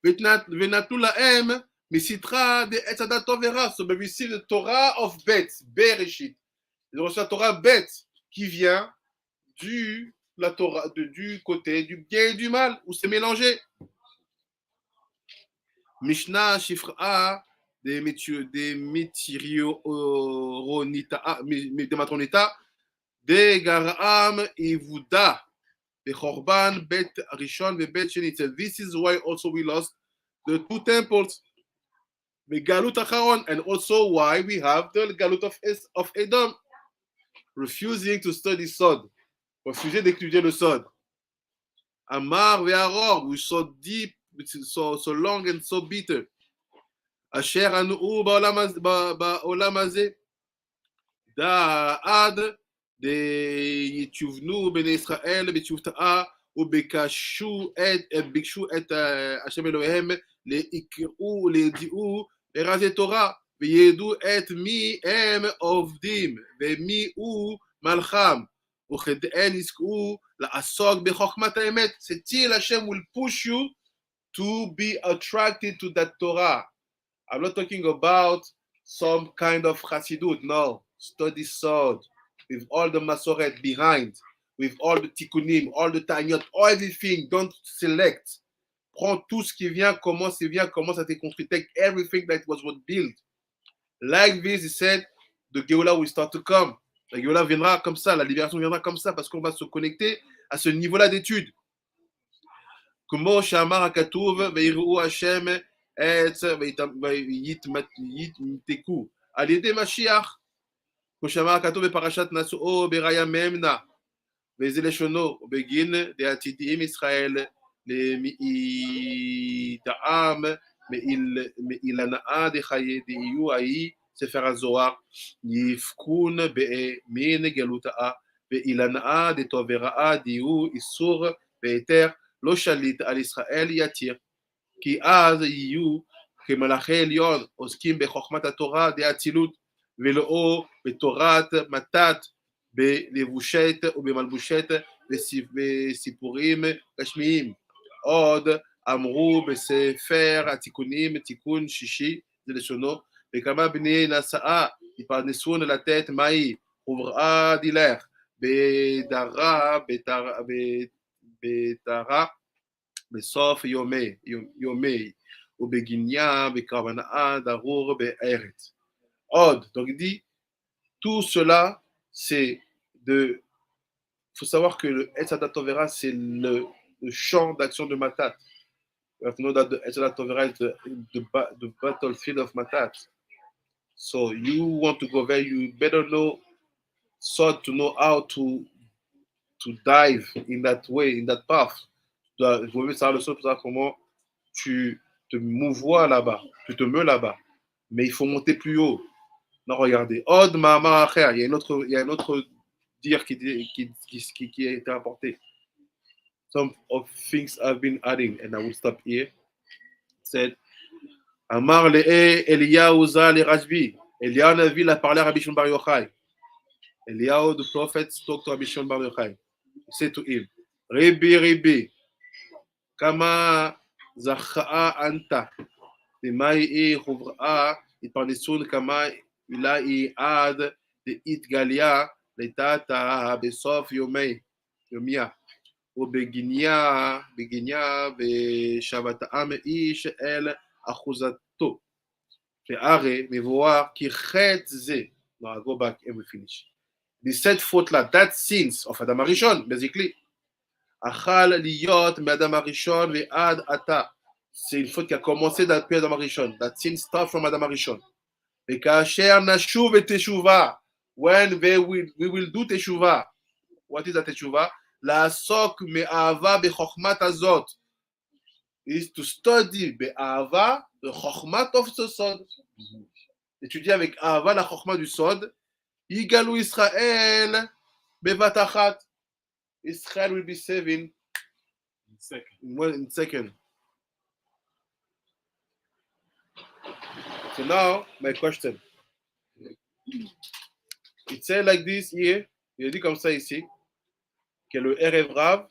ונתנו להם מסדרה דעץ הדת טוב ורע. So we see the Torah of Bet, Bereshit. Ils ont reçu la Torah Bet, qui vient du côté du bien et du mal, où c'est mélangé. Mishnah Shifra des matronita de Garam Ivuda the Chorban Bet Rishon ve Bet Sheni. This is why also we lost the two temples, the Galut Acharon, and also why we have the Galut of Edom, refusing to study Sod, refusing d'étudier le Sod. Amar ve'aror, we so deep, so long and so bitter. Asher anu ba'olam hazeh da'ad de yituvnu bnei Israel betuvta'a וביקשו את השם אלוהיהם להיקראו, לידיעו לרזי תורה וידעו את מי הם עובדים ומי הוא מלכם וכדאין יזכו לעסוק בחוכמת האמת. Still Hashem will push you to be attracted to that Torah. I'm not talking about some kind of chassidut. No, study Sod with all the Masoret behind, with all the Tikunim, all the Tanyot, everything. Don't select. Prends tout ce qui vient, comment ça t'est construit. Take everything that was built. Like this, he said, the Geoula will start to come. La Geoula viendra comme ça, la libération viendra comme ça, parce qu'on va se connecter à ce niveau-là d'étude. Como Shamar HaKatuv, Ve'iru Hashem, Et Yitmeteku. Al Yedei Mashiach, כמו שאמר הכתוב בפרשת נשואו בריה ממנה, וזה לשונו, ובגין דעתידים ישראל למאיתעם מאילנאה דחיי דהיו ההיא ספר הזוהר יפקון במין גלותאה ואילנאה דטוב ורעה דהיו איסור והיתר לא שליט על ישראל יתיר כי אז יהיו כמלאכי עליון עוסקים בחוכמת התורה דאצילות ולא בתורת מתת בלבושת ובמלבושת וסיפורים גשמיים. עוד אמרו בספר התיקונים תיקון שישי זה לשונו וכמה בני נשאה יפרנסון לתת מהי ובראה דילך בדרה בתרה בסוף יומי ובגניה בקרבנאה דרור בארץ. Od, donc il dit, tout cela, c'est de... Il faut savoir que le Etzadat Tovera, c'est le champ d'action de Matat. You have to know that the Etzadat Tovera is the battlefield of Matat. So you want to go there, you better know, sort to know how to dive in that way, in that path. Il faut savoir le sol pour savoir comment tu te mouvoies là-bas, tu te mets là-bas. Mais il faut monter plus haut. Non, regardez. Od Ma'amar Acher. Il y a un autre dire qui a été apporté. Some of things have been adding, and I will stop here. Said, Amar le'e Eliyahu za le Rajbi. Eliyahu Navi a parlé à Rabbi Shimon Bar Yochai. Eliyahu, the prophet, spoke to Rabbi Shimon Bar Yochai. He said to him, Ribi, kama zacha'a anta. Demai chuvra'a, itparnesun kama ila'i ad de itgalia letata besof yomia. ובגיnia ושבתאם איש אל אחוזתו. והרי מבואר כי חטא זה, no, I'll go back and we finish. The set foot là, that sins of אדם הראשון, basically. אכל להיות מאדם הראשון ועד עתה. C'est une faute qui a commencé depuis אדם הראשון. That sin start from אדם הראשון. וכאשר נשוב בתשובה, when we will do תשובה, what is that תשובה? לעסוק מאהבה בחוכמת הזאת is to study באהבה בחוכמת of the sod. étudier avec אהבה la חוכמה du sod. יגאלו ישראל בבת אחת. Israel will be saved in second. So now my question. It says like this here. Il dit comme ça ici. Que le Erev Rav,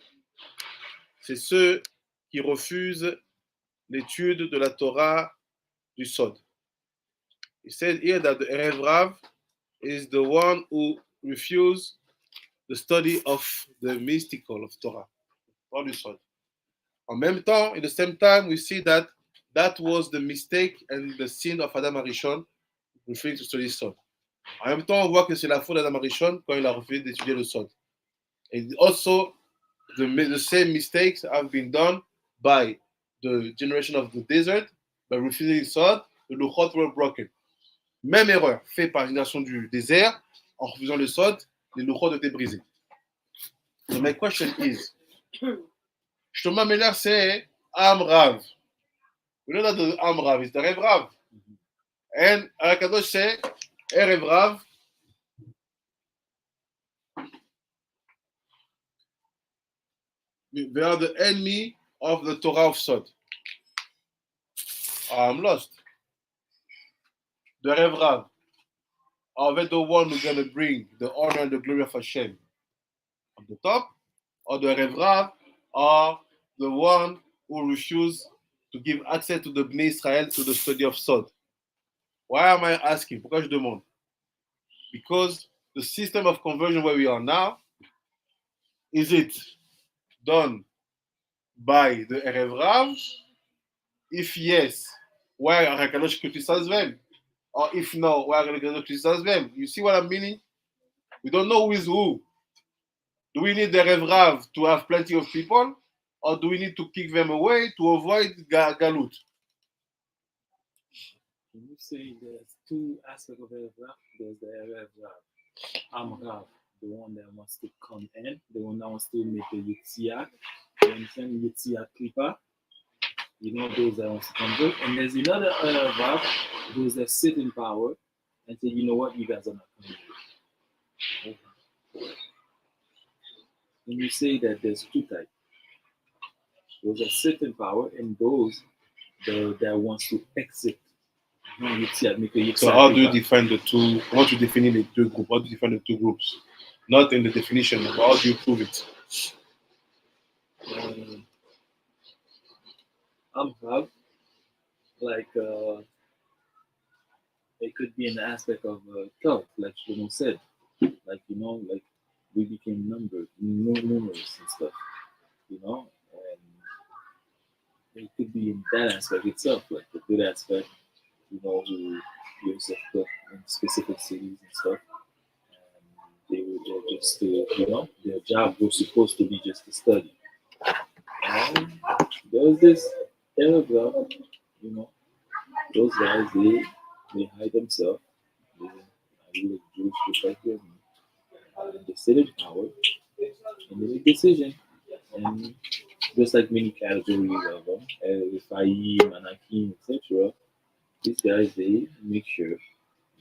c'est ceux qui refusent l'étude de la Torah du Sod. He said here that the Erev Rav is the one who refused the study of the mystical of Torah, Torah du Sod. En même temps, at the same time, we see that that was the mistake and the sin of Adam HaRishon, refusing to study Sod. En même temps, on voit que c'est la faute d'Adam HaRishon quand il a refusé d'étudier le Sod. And also, the same mistakes have been done by the generation of the desert, by refusing Sod, the Luchot were broken. Même erreur faite par la génération du désert, en refusant le Sod, les Luchot étaient brisés. So my question is, Shlomo Meler say, Am Rav. We know that the Am Rav is the Rev Rav. And Arakadosh say, Erev Rav, they are the enemy of the Torah of Sod. I'm lost. The Rev Rav, are they the one who's going to bring the honor and the glory of Hashem on the top? Or the Rev Rav are the one who refuse to give access to the Bnei Israel to the study of Sod? Why am I asking? Pourquoi je demande? Because the system of conversion where we are now, is it done by the Erev Rav? If yes, why are Hakadosh criticize them? Or if no, why are Hakadosh criticize them? You see what I'm meaning? We don't know who is who. Do we need the Erev Rav to have plenty of people? Or do we need to kick them away to avoid Galut? Can you say there's two aspects of Erev Rav? There's the Erev Rav, Am Rav, the one that wants to come in, the one that wants to make a Yitziak. You understand? Yitziak Klipa. Those that wants to convert. And there's another Vav, those that sit in power and say, you know what, you guys are not coming here. And you say that there's two types. Those that sit in power and those that wants to exit. So how do you define the two? How do you define the two groups? How do you define the two groups? Not in the definition, but how do you prove it? Amrav, like it could be an aspect of thought, like Shlomo said, like like we became numerous and stuff, and it could be in that aspect itself, like the good aspect, who gives a thought in specific cities and stuff. They were there just to, their job was supposed to be just to study. And there was this Arab, those guys, they hide themselves. They look Jewish just like you and me. And they sit in power and they make decisions. And just like many categories of them, Ephraim, Anakim, etc., these guys, they make sure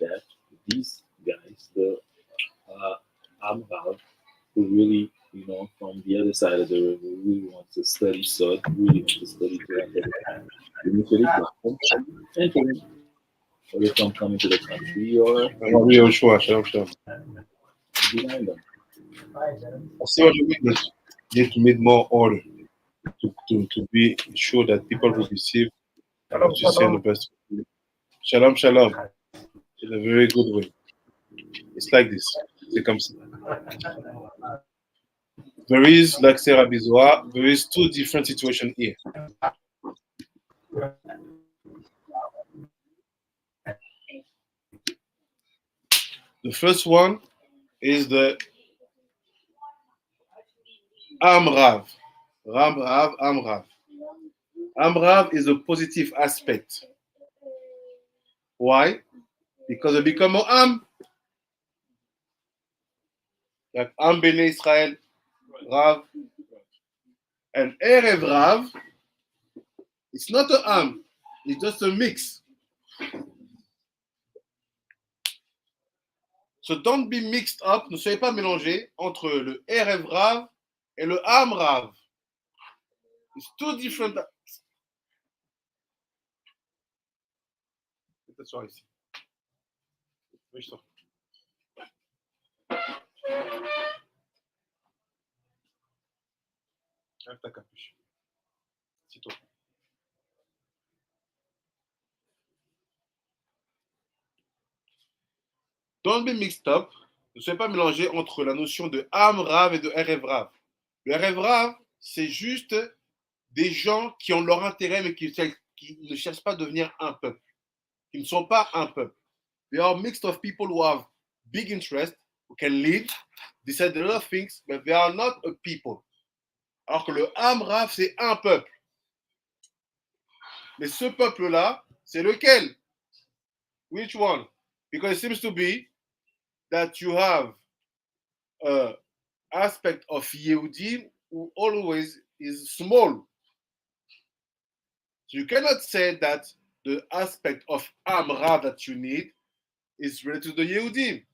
that these guys, the Amrav, who really, from the other side of the river, really want to study Sod, really want to study Torah, initially and whether from coming to the country or behind them. I see what you mean. You need to make more order to be sure that people will receive what you say in the best way. Shalom, shalom. In a very good way. It's like this. C'est comme ça. There is, like Sarah Bizoa, there is two different situations here. The first one is the Amrav. Ramrav, Amrav. Amrav is a positive aspect. Why? Because they become more Am. Like Am Bene Israel, Rav. And Erev Rav, it's not an Am, it's just a mix. So don't be mixed up, ne soyez pas mélangés entre le Erev Rav et le Am Rav. It's two different. Attention ici. Oui, je sors. Lève ta capuche. C'est toi. Don't be mixed up. Ne soyez pas mélangés entre la notion de Am Rav et de Erev Rav. Le Erev Rav, c'est juste des gens qui ont leur intérêt, mais qui ne cherchent pas à devenir un peuple, qui ne sont pas un peuple. They are mixed of people who have big interest, who can lead, decide a lot of things, but they are not a people. Alors que le Am Rav, c'est un peuple. Mais ce peuple-là, c'est lequel? Which one? Because it seems to be that you have an aspect of Yehudi who always is small. So you cannot say that the aspect of Amra that you need is related to the Yehudim.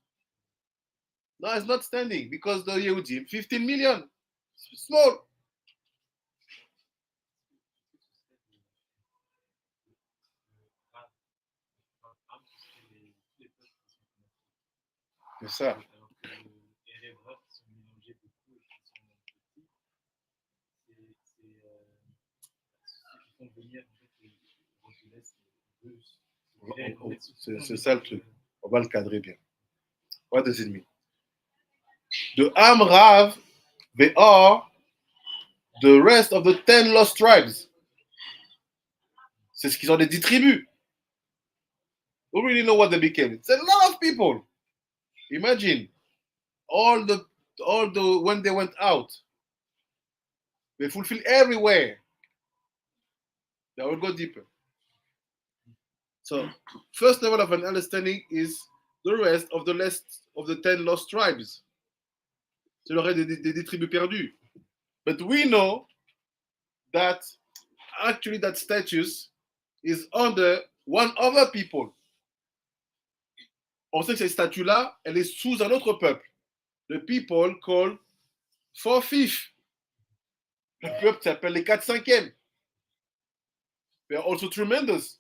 No, it's not standing because the Yehudim, 15 million, small. C'est ça. C'est ça le truc. On va le cadrer bien. What does it mean? The Amrav, they are the rest of the 10 lost tribes. C'est ce qu'ils ont des 10 tribus. We really know what they became. It's a lot of people. Imagine all the when they went out, they fulfill everywhere. They will go deeper. So, first level of an understanding is the rest of the 10 lost tribes. C'est le reste des tribus perdues. But we know that actually that status is under one other people. On sait que cette statue-là, elle est sous un autre peuple. The people called 4/5. Le peuple s'appelle les 4/5. They are also tremendous.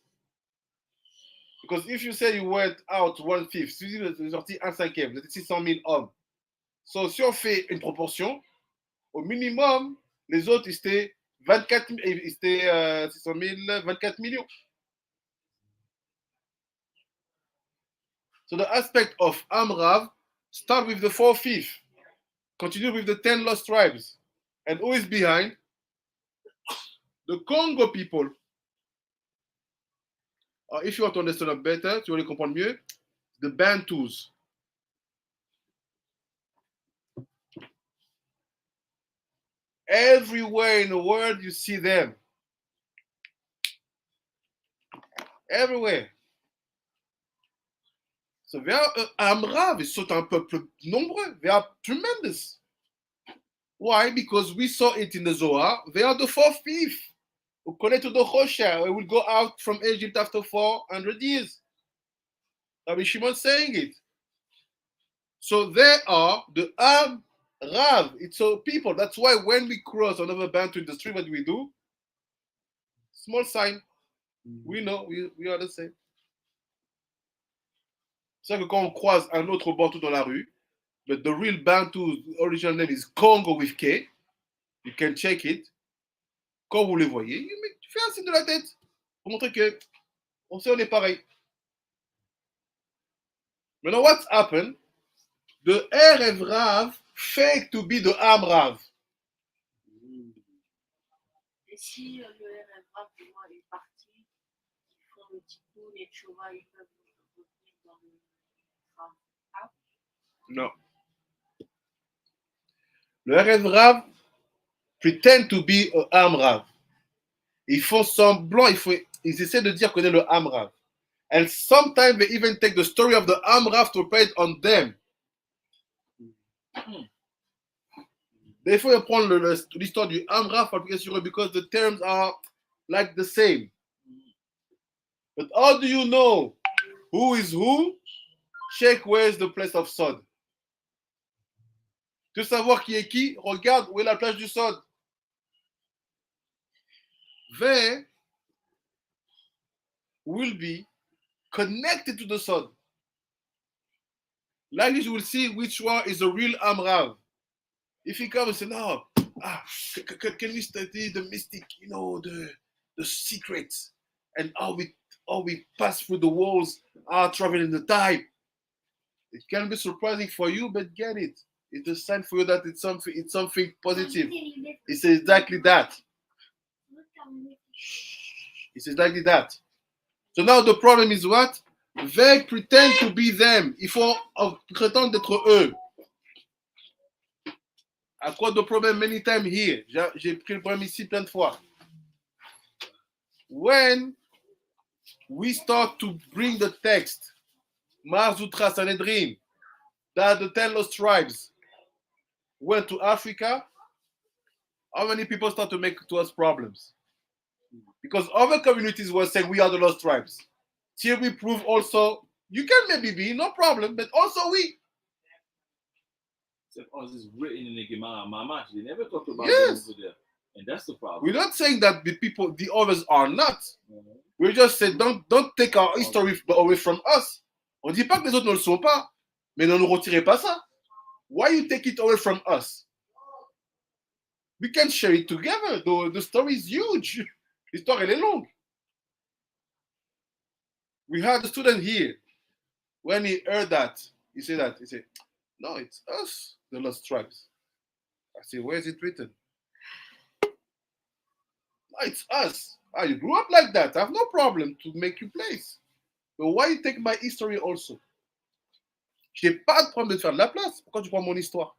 Because if you say you went out 1/5, si vous êtes sorti 1/5, vous êtes 600 000 hommes. So, si on fait une proportion, au minimum, les autres, ils étaient 24 000, 24 millions. So the aspect of Amrav start with the 4/5, continue with the 10 lost tribes. And who is behind? The Congo people. If you want to understand it better, tu veux les comprendre mieux, the Bantus. Everywhere in the world, you see them. Everywhere. So they are Amrav, ils sont un peuple nombreux. They are tremendous. Why? Because we saw it in the Zohar. They are the 4/5. Who connect to the Hosea. We will go out from Egypt after 400 years. Rabbi Shimon saying it. So they are the Amrav. It's all people. That's why when we cross another Bantu in the street, what do we do? Small sign. We know, we are the same. C'est que quand on croise un autre Bantu dans la rue, but the real Bantu original name is Congo with K. You can check it. Quand vous les voyez, tu fais un signe de la tête pour montrer que on sait on est pareil. Maintenant, what's happened? The Erev Rav fake to be the Amrav. Et si le RFA est parti, ils font le Tikunei et Chova, ils peuvent revenir dans le Rav? Non. Le Erev Rav pretend to be a Amrav. Ils font semblant, ils essaient de dire qu'on est le Amrav. And sometimes they even take the story of the Amrav to play it on them. Des fois, ils prennent l'histoire du Amrav pour appliquer sur eux because the terms are like the same. But how do you know who is who? Check where is the place of Sod. Tu veux savoir qui est qui? Regarde où est la plage du Sod. They will be connected to the Sod. Like this, you will see which one is the real Amrav. If he comes and say, no, can we study the mystic, the secrets, and how we pass through the walls, traveling in the time. It can be surprising for you, but get it. It's a sign for you that it's something positive. It's exactly that. It's exactly that. So now the problem is what? They pretend to be them. Il faut prétendre d'être eux. I got the problem many times here. J'ai pris le problème ici plein de fois. When we start to bring the text, Marzutra Sanhedrin, that the 10 lost tribes went to Africa, how many people start to make to us problems? Because other communities were saying we are the lost tribes. Here we prove also, you can maybe be, no problem, but also we. All this is written in the Gemara, Mamash. They never talk about Yes. them over there. And that's the problem. We're not saying that the others are not. We just said don't take our history away from us. On dit pas que les autres ne le sont pas, mais ne nous retirez pas ça. Why you take it away from us? We can share it together. The story is huge. L'histoire elle est longue. We had a student here. When he heard that, he said, no, it's us, the lost tribes. I said, where is it written? No, it's us. You grew up like that. I have no problem to make you place. But why you take my history also? J'ai pas de problème de faire de la place. Pourquoi tu prends mon histoire?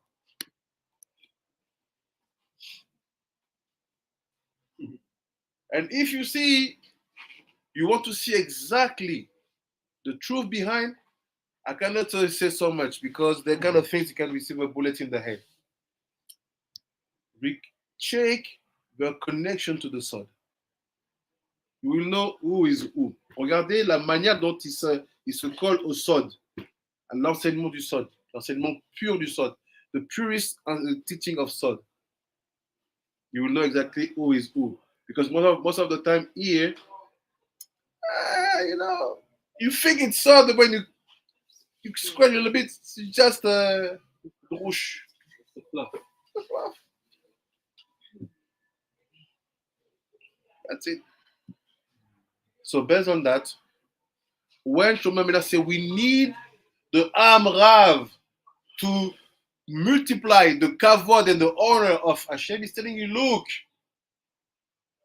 And if you want to see exactly the truth behind, I cannot say so much because they're kind of things you can receive a bullet in the head. check their connection to the Sod. You will know who is who. Regardez la manière dont il se colle au Sod, à l'enseignement du Sod, l'enseignement pur du Sod, the purest teaching of Sod. You will know exactly who is who. Because most of the time here, you think it's Sod, but when you scratch a little bit, it's just rouge. That's it. So based on that, when Shomamela said we need the Am Rav to multiply the kavod and the honor of Hashem, he's telling you, look,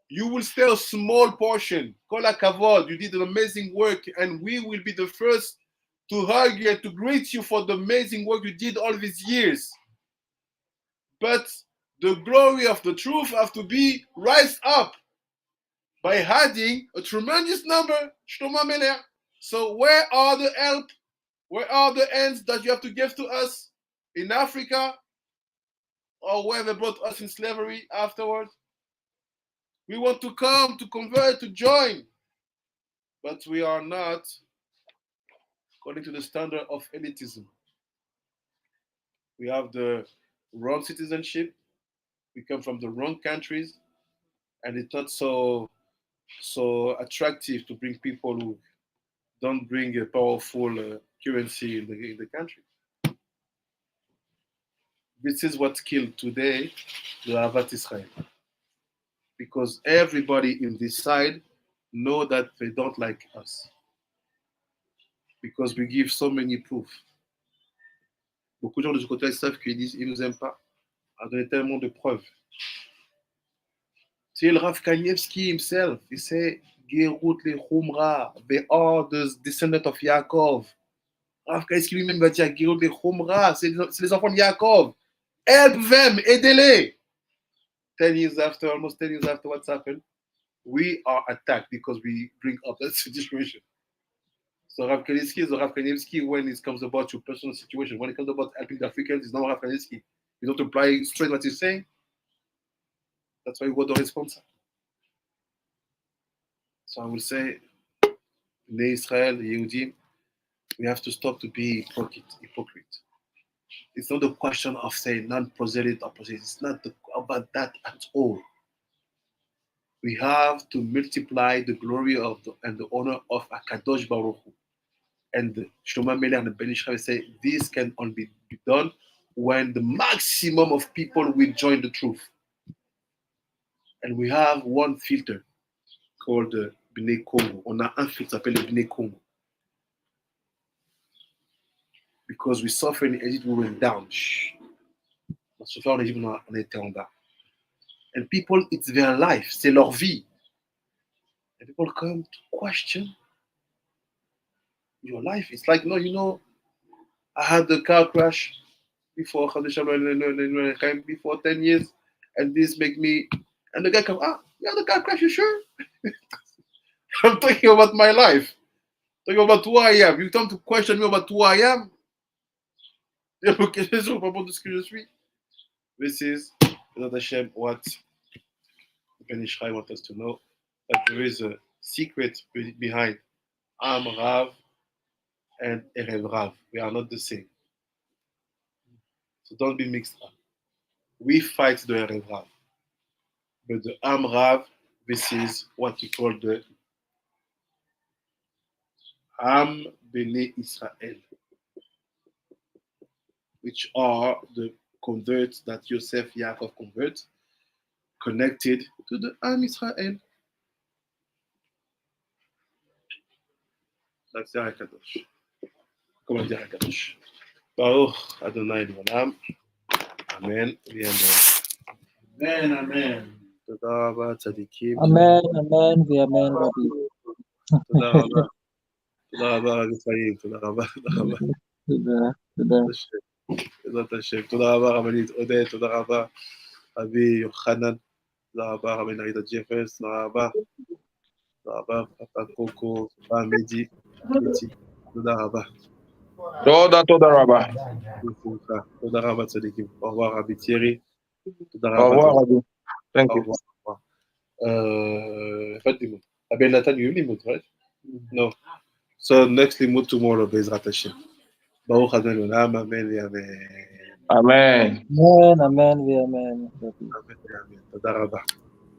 you will stay a small portion. Kol kavod, you did an amazing work, and we will be the first to hug you and to greet you for the amazing work you did all these years. But the glory of the truth have to be raised up by adding a tremendous number. So where are the help? Where are the ends that you have to give to us in Africa, or where they brought us in slavery afterwards? We want to come, to convert, to join, but we are not according to the standard of elitism. We have the wrong citizenship. We come from the wrong countries, and it's not so attractive to bring people who don't bring a powerful currency in the country. This is what killed today the Ahavat Israel. Because everybody in this side know that they don't like us. Because we give so many proof. Beaucoup de gens de ce côté savent qu'ils disent ils nous aiment pas. A donné tellement de preuves. See, Rav Kanievsky himself, he said, Gerut le Chumra, they are the descendants of Yaakov. Rav Kanievsky lui-même va dire Gerut le Chumra, c'est les enfants de Yaakov. Help them, aidez-les. 10 years after, almost 10 years after what's happened, we are attacked because we bring up that situation. So Rav Kanievsky is Rav Kanievsky when it comes about your personal situation. When it comes about helping the Africans, it's not Rav Kanievsky. You don't apply straight what he's saying. That's why we got the response. So I will say, Bnei Israel, Yehudim, we have to stop to be hypocrite. It's not a question of saying non-proselyte or proselyte. It's not about that at all. We have to multiply the glory of and the honor of Akadosh Baruch Hu. And Shlomo Melech and the Ben Ish Chai say this can only be done when the maximum of people will join the truth. And we have one filter called Bnei Congo. On a un filtre s'appelle le Bnei Congo. Because we suffer in Egypt, we went down. On suffer en Egypte, on était en bas. And people, it's their life, c'est leur vie. And people come to question your life. It's like, no, I had the car crash before 10 years, and this make me, and the guy comes, you had the car crash, you sure? I'm talking about my life. Talking about who I am. You come to question me about who I am? This is, Bezrat Hashem, what Ben Ish Chai wants us to know, that there is a secret behind Am Rav and Erev Rav. We are not the same. So don't be mixed up. We fight the Erev Rav. But the Am Rav, this is what we call the Am Bnei Israel, which are the converts that Yosef Yaakov converts, connected to the Am Israel. That's the HaKadosh. Comment dire HaKadosh? Baruch Adonai L'olam. Amen. Amen, amen. תודה רבה, צדיקים. אמן, אמן ואמן רבי. תודה רבה. תודה רבה, רבי חיים. תודה רבה. תודה. בעזרת השם. תודה רבה, רבנית עודד. תודה רבה, רבי יוחנן. תודה רבה, רבי נרידה ג'פרס. תודה רבה. תודה רבה, פפא קוקו, פפא מדי. תודה רבה. תודה רבה. תודה רבה, צדיקים. au revoir, רבי תירי. תודה Au רבה. revoir, Rabbi. Thank Au you. revoir. Pas de limud. Ben Nathan, you limud, right? No. So next limud tomorrow, Bezrat Hashem. Baruch Adonai Olam, amen ואמן. Amen. Amen, amen, amen. אמן ואמן. תודה רבה.